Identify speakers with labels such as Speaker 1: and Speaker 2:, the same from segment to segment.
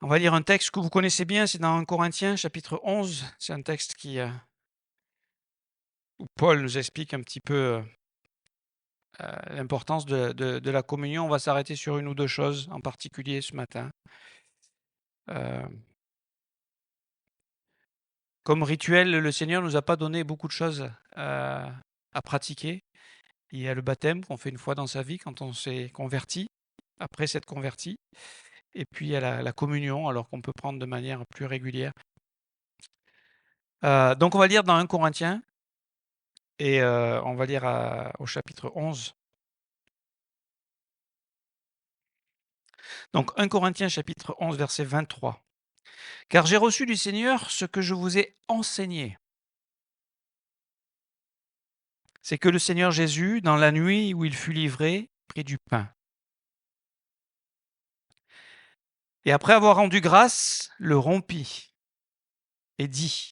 Speaker 1: On va lire un texte que vous connaissez bien, c'est dans 1 Corinthiens chapitre 11. C'est un texte où Paul nous explique un petit peu l'importance de la communion. On va s'arrêter sur une ou deux choses en particulier ce matin. Euh, Comme rituel, le Seigneur nous a pas donné beaucoup de choses à pratiquer. Il y a le baptême qu'on fait une fois dans sa vie quand on s'est converti, après s'être converti. Et puis il y a la communion, alors qu'on peut prendre de manière plus régulière. Donc on va lire dans 1 Corinthiens et on va lire au chapitre 11. Donc 1 Corinthiens chapitre 11 verset 23. Car j'ai reçu du Seigneur ce que je vous ai enseigné. C'est que le Seigneur Jésus, dans la nuit où il fut livré, prit du pain. Et après avoir rendu grâce, le rompit et dit,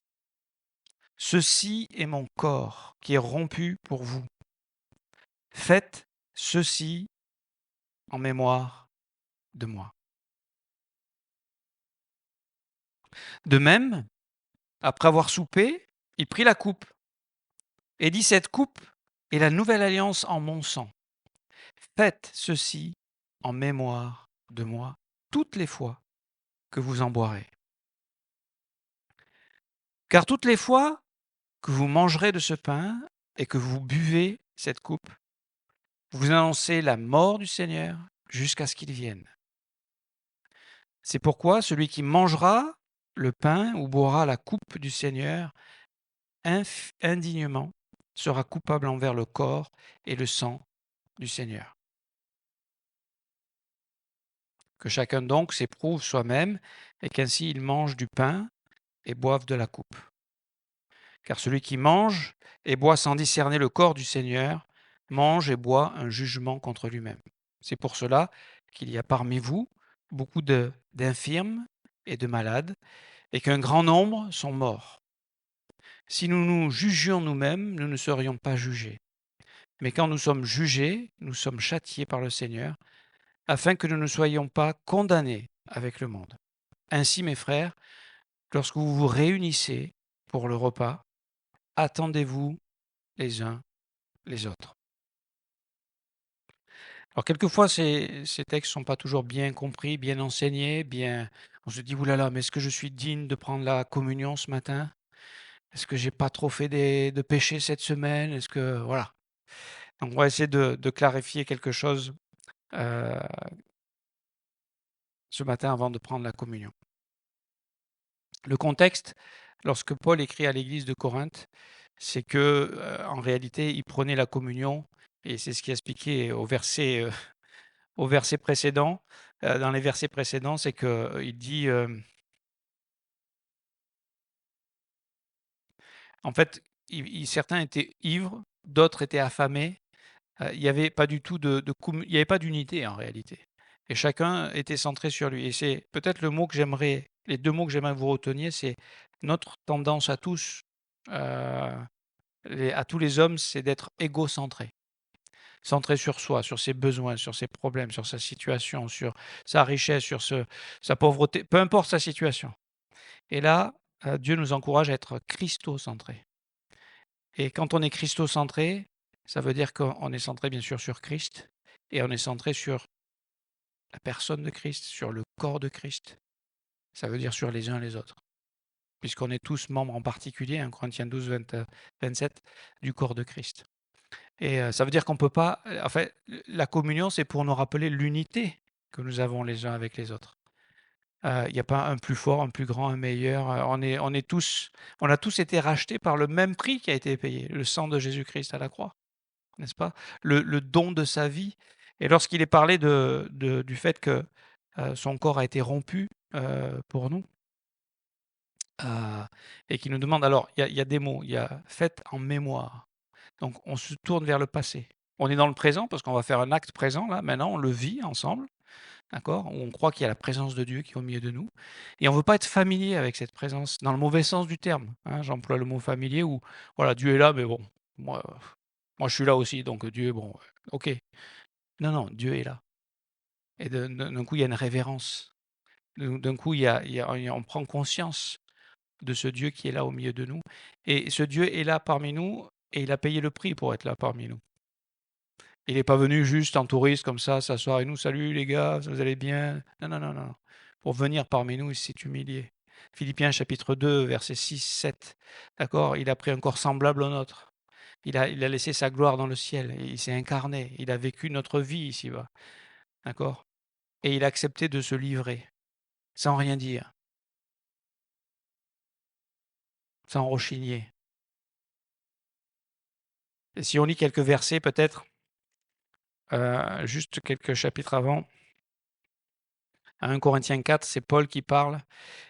Speaker 1: ceci est mon corps qui est rompu pour vous. Faites ceci en mémoire de moi. De même, après avoir soupé, il prit la coupe et dit, cette coupe est la nouvelle alliance en mon sang. Faites ceci en mémoire de moi toutes les fois que vous en boirez. Car toutes les fois que vous mangerez de ce pain et que vous buvez cette coupe, vous annoncez la mort du Seigneur jusqu'à ce qu'il vienne. C'est pourquoi celui qui mangera le pain ou boira la coupe du Seigneur indignement sera coupable envers le corps et le sang du Seigneur. Que chacun donc s'éprouve soi-même et qu'ainsi il mange du pain et boive de la coupe. Car celui qui mange et boit sans discerner le corps du Seigneur mange et boit un jugement contre lui-même. C'est pour cela qu'il y a parmi vous beaucoup d'infirmes et de malades, et qu'un grand nombre sont morts. Si nous nous jugions nous-mêmes, nous ne serions pas jugés. Mais quand nous sommes jugés, nous sommes châtiés par le Seigneur, afin que nous ne soyons pas condamnés avec le monde. Ainsi, mes frères, lorsque vous vous réunissez pour le repas, attendez-vous les uns les autres. Alors quelquefois, ces textes ne sont pas toujours bien compris, bien enseignés, on se dit, oulala, mais est-ce que je suis digne de prendre la communion ce matin? Est-ce que j'ai pas trop fait de péchés cette semaine? Est-ce que voilà. Donc on va essayer de clarifier quelque chose ce matin avant de prendre la communion. Le contexte, lorsque Paul écrit à l'église de Corinthe, c'est que en réalité, il prenait la communion, et c'est ce qui est expliqué au verset précédent. Dans les versets précédents, c'est qu'il dit, en fait, certains étaient ivres, d'autres étaient affamés. Il n'y avait pas du tout il y avait pas d'unité en réalité. Et chacun était centré sur lui. Et c'est peut-être les deux mots que j'aimerais que vous reteniez, c'est notre tendance à tous, à tous les hommes, c'est d'être égocentré. Centré sur soi, sur ses besoins, sur ses problèmes, sur sa situation, sur sa richesse, sur sa pauvreté, peu importe sa situation. Et là, Dieu nous encourage à être christocentré. Et quand on est christocentré, ça veut dire qu'on est centré bien sûr sur Christ et on est centré sur la personne de Christ, sur le corps de Christ. Ça veut dire sur les uns les autres. Puisqu'on est tous membres en particulier, 1 Corinthiens 12, 27, du corps de Christ. Et ça veut dire qu'on ne peut pas. En fait, la communion, c'est pour nous rappeler l'unité que nous avons les uns avec les autres. Il n'y a pas un plus fort, un plus grand, un meilleur. On a tous été rachetés par le même prix qui a été payé, le sang de Jésus-Christ à la croix, n'est-ce pas? Le don de sa vie. Et lorsqu'il est parlé du fait que son corps a été rompu pour nous, et qu'il nous demande, alors il y a des mots, il y a fait en mémoire. Donc on se tourne vers le passé. On est dans le présent parce qu'on va faire un acte présent là, maintenant on le vit ensemble, d'accord? On croit qu'il y a la présence de Dieu qui est au milieu de nous. Et on ne veut pas être familier avec cette présence, dans le mauvais sens du terme, hein. J'emploie le mot familier où, voilà, Dieu est là, mais bon, moi, moi je suis là aussi, donc Dieu, bon, ok. Non, non, Dieu est là. Et d'un coup, il y a une révérence. D'un coup, on prend conscience de ce Dieu qui est là au milieu de nous. Et ce Dieu est là parmi nous et il a payé le prix pour être là parmi nous. Il n'est pas venu juste en touriste comme ça, s'asseoir et nous, salut les gars, vous allez bien? Non, non, non, non. Pour venir parmi nous, il s'est humilié. Philippiens chapitre 2, versets 6, 7. D'accord? Il a pris un corps semblable au nôtre. Il a laissé sa gloire dans le ciel. Et il s'est incarné. Il a vécu notre vie ici-bas. D'accord? Et il a accepté de se livrer, sans rien dire, sans rechigner. Et si on lit quelques versets, peut-être, juste quelques chapitres avant, à 1 Corinthiens 4, c'est Paul qui parle,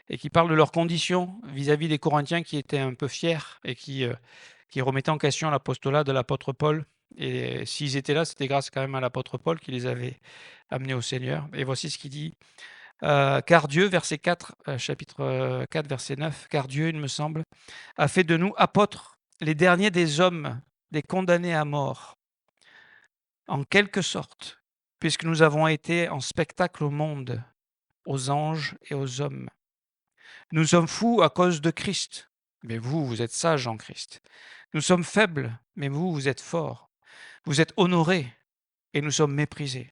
Speaker 1: et qui parle de leurs conditions vis-à-vis des Corinthiens qui étaient un peu fiers et qui remettaient en question l'apostolat de l'apôtre Paul. Et s'ils étaient là, c'était grâce quand même à l'apôtre Paul qui les avait amenés au Seigneur. Et voici ce qu'il dit. Car Dieu, verset 4, chapitre 4, verset 9, car Dieu, il me semble, a fait de nous apôtres, les derniers des hommes, des condamnés à mort, en quelque sorte, puisque nous avons été en spectacle au monde, aux anges et aux hommes. Nous sommes fous à cause de Christ, mais vous, vous êtes sages en Christ. Nous sommes faibles, mais vous, vous êtes forts. Vous êtes honorés, et nous sommes méprisés.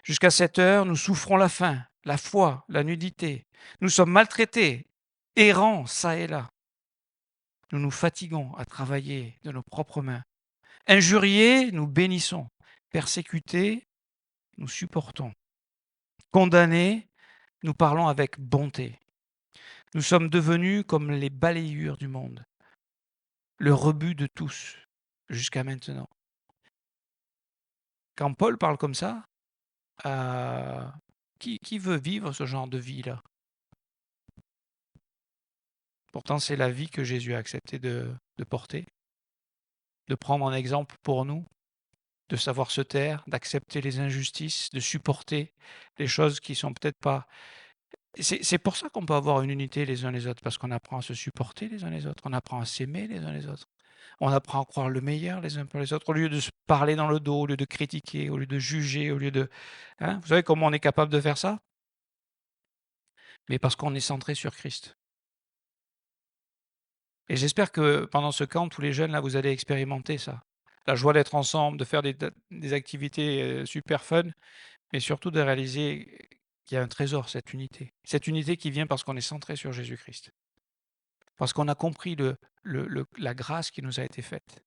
Speaker 1: Jusqu'à cette heure, nous souffrons la faim, la foi, la nudité. Nous sommes maltraités, errants çà et là. Nous nous fatiguons à travailler de nos propres mains. Injuriés, nous bénissons. Persécutés, nous supportons. Condamnés, nous parlons avec bonté. Nous sommes devenus comme les balayures du monde, le rebut de tous jusqu'à maintenant. Quand Paul parle comme ça, qui veut vivre ce genre de vie-là? Pourtant, c'est la vie que Jésus a accepté de porter, de prendre en exemple pour nous, de savoir se taire, d'accepter les injustices, de supporter les choses qui sont peut-être pas. C'est pour ça qu'on peut avoir une unité les uns les autres, parce qu'on apprend à se supporter les uns les autres, on apprend à s'aimer les uns les autres, on apprend à croire le meilleur les uns pour les autres, au lieu de se parler dans le dos, au lieu de critiquer, au lieu de juger, au lieu de. Hein, vous savez comment on est capable de faire ça? Mais parce qu'on est centré sur Christ. Et j'espère que pendant ce camp, tous les jeunes, là, vous allez expérimenter ça. La joie d'être ensemble, de faire des activités super fun, mais surtout de réaliser qu'il y a un trésor, cette unité. Cette unité qui vient parce qu'on est centré sur Jésus-Christ. Parce qu'on a compris la grâce qui nous a été faite.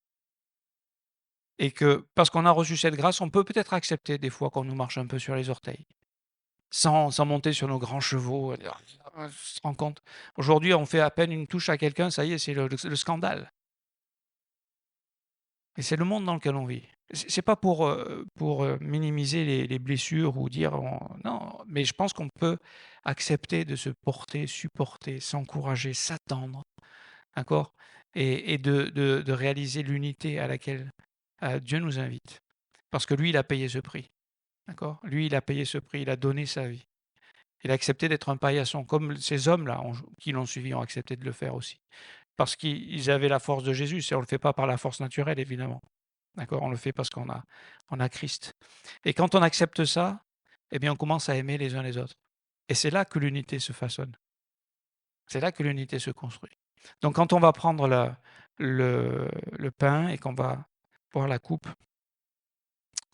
Speaker 1: Et que parce qu'on a reçu cette grâce, on peut peut-être accepter des fois qu'on nous marche un peu sur les orteils. Sans monter sur nos grands chevaux. On se rend compte. Aujourd'hui, on fait à peine une touche à quelqu'un, ça y est, c'est le scandale. Et c'est le monde dans lequel on vit. C'est pas pour minimiser les blessures ou dire non, mais je pense qu'on peut accepter de se porter, supporter, s'encourager, s'attendre, d'accord, et de réaliser l'unité à laquelle Dieu nous invite, parce que lui, il a payé ce prix, d'accord. Lui, il a payé ce prix, il a donné sa vie, il a accepté d'être un paillasson, comme ces hommes-là qui l'ont suivi ont accepté de le faire aussi, parce qu'ils avaient la force de Jésus. On ne le fait pas par la force naturelle, évidemment. D'accord? On le fait parce qu'on a Christ. Et quand on accepte ça, eh bien, on commence à aimer les uns les autres. Et c'est là que l'unité se façonne. C'est là que l'unité se construit. Donc, quand on va prendre le pain et qu'on va boire la coupe,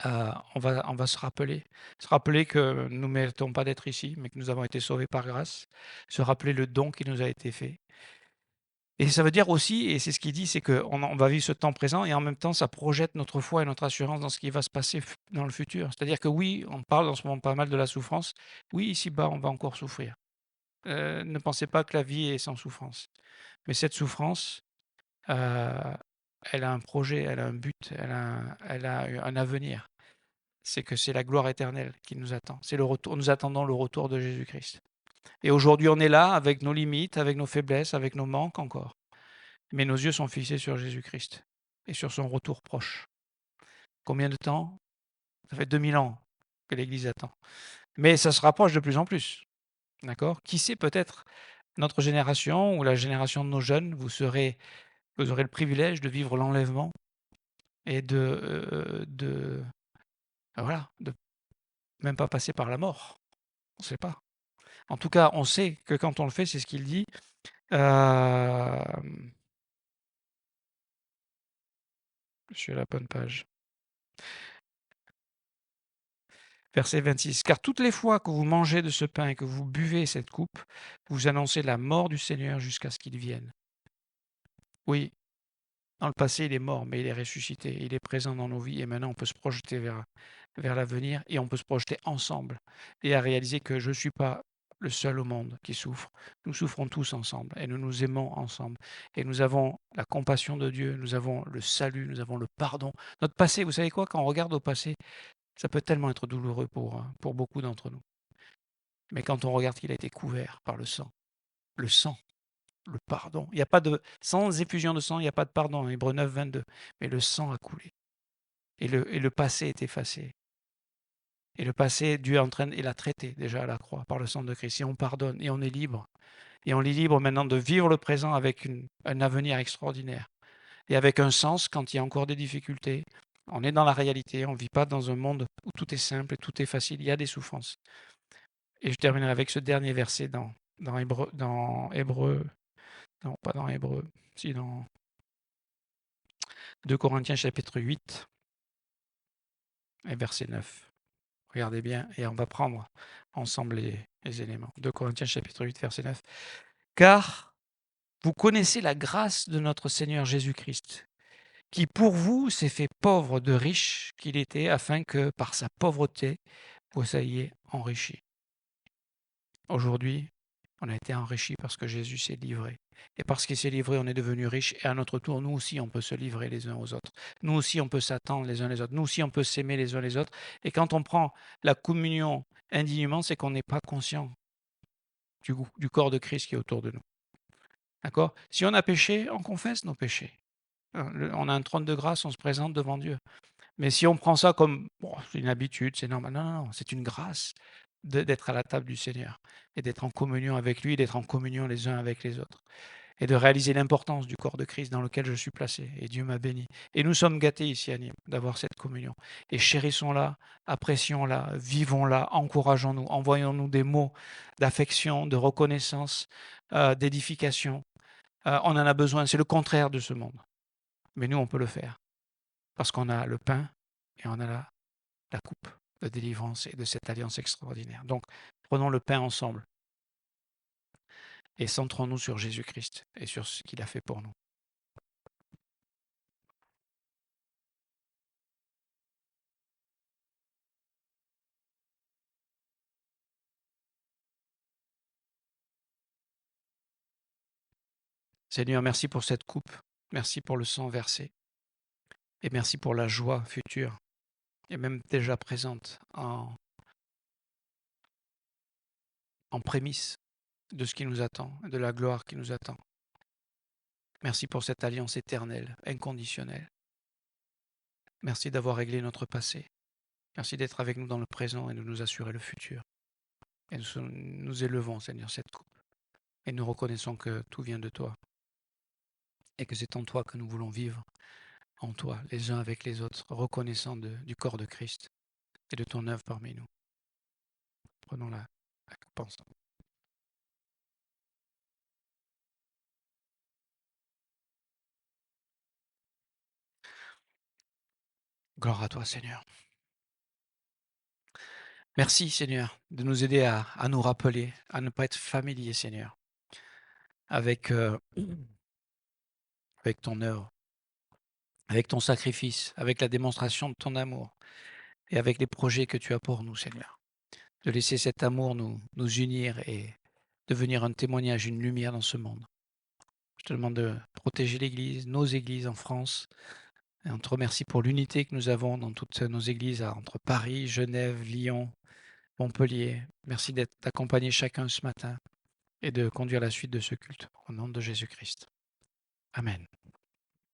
Speaker 1: on va se rappeler que nous ne méritons pas d'être ici, mais que nous avons été sauvés par grâce, se rappeler le don qui nous a été fait. Et ça veut dire aussi, et c'est ce qu'il dit, c'est qu'on va vivre ce temps présent et en même temps, ça projette notre foi et notre assurance dans ce qui va se passer dans le futur. C'est-à-dire que oui, on parle en ce moment pas mal de la souffrance. Oui, ici-bas, on va encore souffrir. Ne pensez pas que la vie est sans souffrance. Mais cette souffrance, euh, elle a un projet, elle a un but, elle a un avenir. C'est que c'est la gloire éternelle qui nous attend. C'est le retour. Nous attendons le retour de Jésus-Christ. Et aujourd'hui, on est là avec nos limites, avec nos faiblesses, avec nos manques encore. Mais nos yeux sont fixés sur Jésus-Christ et sur son retour proche. Combien de temps? Ça fait 2000 ans que l'Église attend. Mais ça se rapproche de plus en plus. D'accord? Qui sait, peut-être notre génération ou la génération de nos jeunes, vous aurez le privilège de vivre l'enlèvement et voilà, de même pas passer par la mort. On ne sait pas. En tout cas, on sait que quand on le fait, c'est ce qu'il dit. Je suis à la bonne page. Verset 26. Car toutes les fois que vous mangez de ce pain et que vous buvez cette coupe, vous annoncez la mort du Seigneur jusqu'à ce qu'il vienne. Oui, dans le passé, il est mort, mais il est ressuscité. Il est présent dans nos vies et maintenant, on peut se projeter vers l'avenir et on peut se projeter ensemble et à réaliser que je ne suis pas le seul au monde qui souffre. Nous souffrons tous ensemble et nous nous aimons ensemble. Et nous avons la compassion de Dieu, nous avons le salut, nous avons le pardon. Notre passé, vous savez quoi, quand on regarde au passé, ça peut tellement être douloureux pour beaucoup d'entre nous. Mais quand on regarde qu'il a été couvert par le sang, le pardon, il n'y a pas de, sans effusion de sang, il n'y a pas de pardon, Hébreux 9, 22. Mais le sang a coulé et le passé est effacé. Et le passé, Dieu est en train, il a traité déjà à la croix par le sang de Christ. Et on pardonne et on est libre. Et on est libre maintenant de vivre le présent avec un avenir extraordinaire. Et avec un sens quand il y a encore des difficultés. On est dans la réalité, on ne vit pas dans un monde où tout est simple et tout est facile. Il y a des souffrances. Et je terminerai avec ce dernier verset dans Hébreu, non pas dans Hébreu, si dans 2 Corinthiens chapitre 8 et verset 9. Regardez bien et on va prendre ensemble les éléments. 2 Corinthiens chapitre 8 verset 9. Car vous connaissez la grâce de notre Seigneur Jésus-Christ, qui pour vous s'est fait pauvre de riche qu'il était, afin que par sa pauvreté vous soyez enrichis. Aujourd'hui, on a été enrichis parce que Jésus s'est livré. Et parce qu'il s'est livré, on est devenu riche. Et à notre tour, nous aussi, on peut se livrer les uns aux autres. Nous aussi, on peut s'attendre les uns les autres. Nous aussi, on peut s'aimer les uns les autres. Et quand on prend la communion indignement, c'est qu'on n'est pas conscient du corps de Christ qui est autour de nous. D'accord? Si on a péché, on confesse nos péchés. On a un trône de grâce, on se présente devant Dieu. Mais si on prend ça comme bon, c'est une habitude, c'est normal. Non, non, non, c'est une grâce d'être à la table du Seigneur et d'être en communion avec lui, d'être en communion les uns avec les autres et de réaliser l'importance du corps de Christ dans lequel je suis placé. Et Dieu m'a béni. Et nous sommes gâtés ici à Nîmes d'avoir cette communion. Et chérissons-la, apprécions-la, vivons-la, encourageons-nous, envoyons-nous des mots d'affection, de reconnaissance, d'édification. On en a besoin, c'est le contraire de ce monde. Mais nous, on peut le faire parce qu'on a le pain et on a la coupe de délivrance et de cette alliance extraordinaire. Donc, prenons le pain ensemble et centrons-nous sur Jésus-Christ et sur ce qu'il a fait pour nous. Seigneur, merci pour cette coupe, merci pour le sang versé et merci pour la joie future et même déjà présente en prémisse de ce qui nous attend, de la gloire qui nous attend. Merci pour cette alliance éternelle, inconditionnelle. Merci d'avoir réglé notre passé. Merci d'être avec nous dans le présent et de nous assurer le futur. Et nous élevons, Seigneur, cette coupe. Et nous reconnaissons que tout vient de toi. Et que c'est en toi que nous voulons vivre, en toi, les uns avec les autres, reconnaissant du corps de Christ et de ton œuvre parmi nous. Prenons la coupe ensemble. Gloire à toi, Seigneur. Merci, Seigneur, de nous aider à nous rappeler, à ne pas être familier, Seigneur, avec, avec ton œuvre, avec ton sacrifice, avec la démonstration de ton amour et avec les projets que tu as pour nous, Seigneur. De laisser cet amour nous unir et devenir un témoignage, une lumière dans ce monde. Je te demande de protéger l'Église, nos églises en France. Et on te remercie pour l'unité que nous avons dans toutes nos églises entre Paris, Genève, Lyon, Montpellier. Merci d'être accompagné chacun ce matin et de conduire la suite de ce culte. Au nom de Jésus-Christ. Amen.